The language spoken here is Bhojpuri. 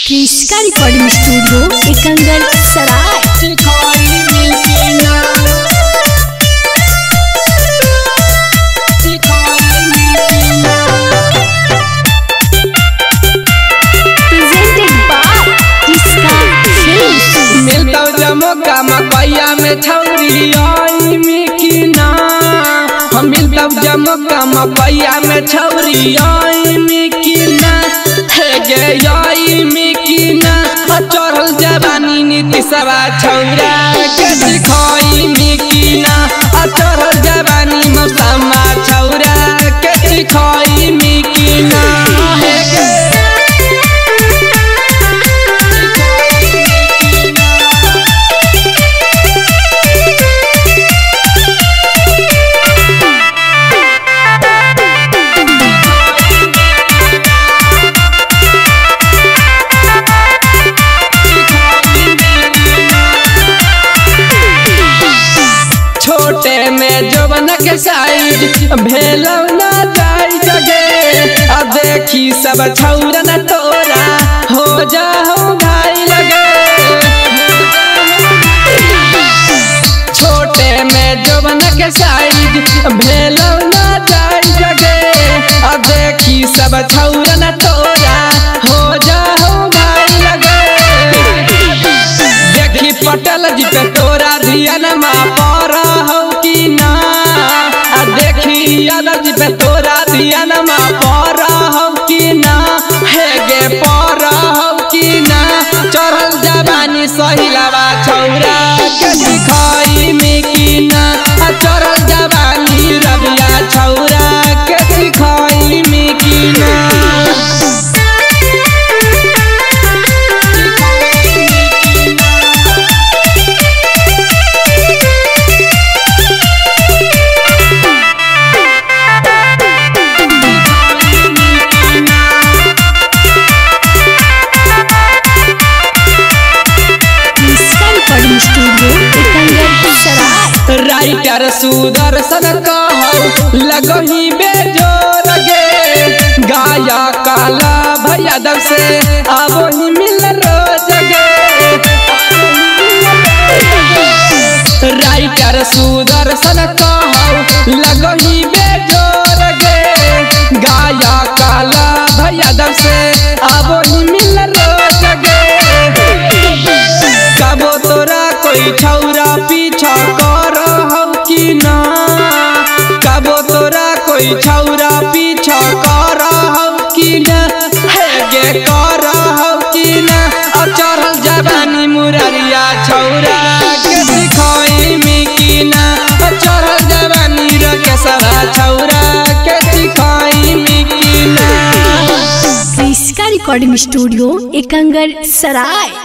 कृष्का रिकॉर्डिंग स्टूडियो एकंगर सराय। मौका मकैया में छौरी आई मिकिना हम मिलतब जमका मकैया में छौरी आई मिकिना हे गे आई मिकिना चढ़ल जवानी नीति सवा छौरा के दिखाई मिकिना चढ़ल जवानी मौसमा छौरा के दिखाई मिकिना हे गे में जवन के साइज भेलौ ना जाई जगे अब देखी सब छौरा न तोरा हो जाओ भाई लगे छोटे में जवन के साइज भेलौ ना जाई जगे अब देखी सब छौरा न तोरा हो जाओ भाई लगे देखी पटल जी पे तोरा धियान मा पर ना देखी अनज पे तोरा धियान मा पर कि ना हे गे पर कि ना चढ़ल जवानी सहिलावा छौरा के दिखाई मिकिना चढ़ल जवानी रबिया छौरा के दिखाई मिकिना राइटर सुदर्शन कहौ लगही बेजोर गे गाया काला भैया दब से अब ही मिल रोज गे राइटर सुदर्शन कहौ लगही बेजोर गे गाया काला भैया दब से अब ही मिल रोज गे कबो तोरा कोई छौरा पीछा ना कबो तोरा कोई छौरा पीछा कर कि ना हे गे कर कि ना चढ़ल जवानी मुररिया छौरा के दिखाई मिकिना चढ़ल जवानी रकेशवा छौरा के दिखाई मिकिना। कृष्का रिकॉर्डिंग स्टूडियो एकंगर सराय।